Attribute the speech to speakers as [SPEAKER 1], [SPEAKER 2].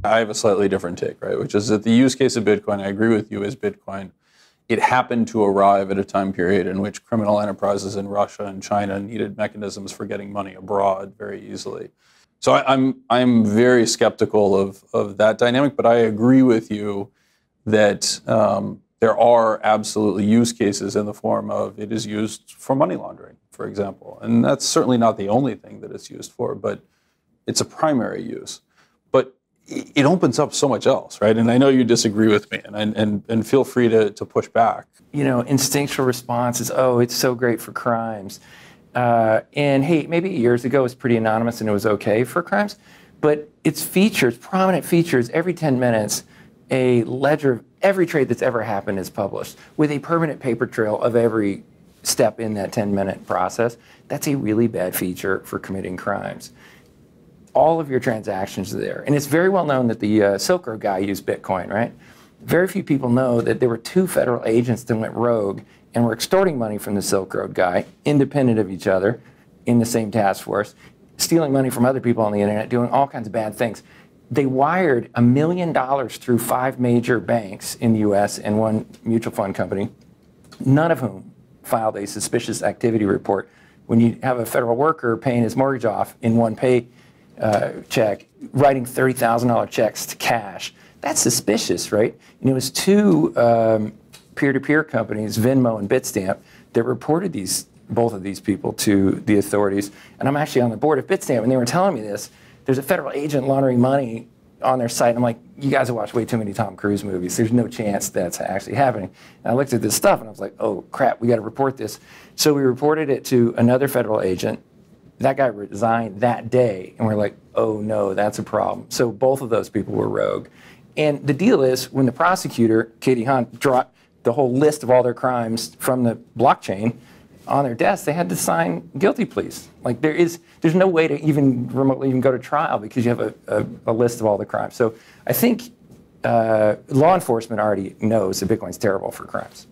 [SPEAKER 1] I have a slightly different take, right? Which is that the use case of Bitcoin, I agree with you, is Bitcoin. It happened to arrive at a time period in which criminal enterprises in Russia and China needed mechanisms for getting money abroad very easily. So I'm very skeptical of that dynamic, but I agree with you that there are absolutely use cases in the form of it is used for money laundering, for example. And that's certainly not the only thing that it's used for, but it's a primary use. But it opens up so much else, right? And I know you disagree with me, and feel free to push back.
[SPEAKER 2] You know, instinctual response is, oh, it's so great for crimes. And hey, maybe years ago it was pretty anonymous and it was okay for crimes, but its features, prominent features, every 10 minutes, a ledger of every trade that's ever happened is published with a permanent paper trail of every step in that 10-minute process. That's a really bad feature for committing crimes. All of your transactions are there. And it's very well known that the Silk Road guy used Bitcoin, right? Very few people know that there were 2 federal agents that went rogue and were extorting money from the Silk Road guy, independent of each other, in the same task force, stealing money from other people on the internet, doing all kinds of bad things. They wired $1 million through 5 major banks in the US and 1 mutual fund company, none of whom filed a suspicious activity report. When you have a federal worker paying his mortgage off in one pay check, writing $30,000 checks to cash, that's suspicious, right? And it was 2 peer-to-peer companies, Venmo and Bitstamp, that reported both of these people to the authorities. And I'm actually on the board of Bitstamp, and they were telling me this. There's a federal agent laundering money on their site. And I'm like, you guys have watched way too many Tom Cruise movies. There's no chance that's actually happening. And I looked at this stuff, and I was like, oh, crap, we got to report this. So we reported it to another federal agent. That guy resigned that day, and we're like, oh, no, that's a problem. So both of those people were rogue. And the deal is, when the prosecutor, Katie Hunt, dropped the whole list of all their crimes from the blockchain on their desk, they had to sign guilty pleas. Like there's no way to even remotely even go to trial because you have a list of all the crimes. So I think law enforcement already knows that Bitcoin's terrible for crimes.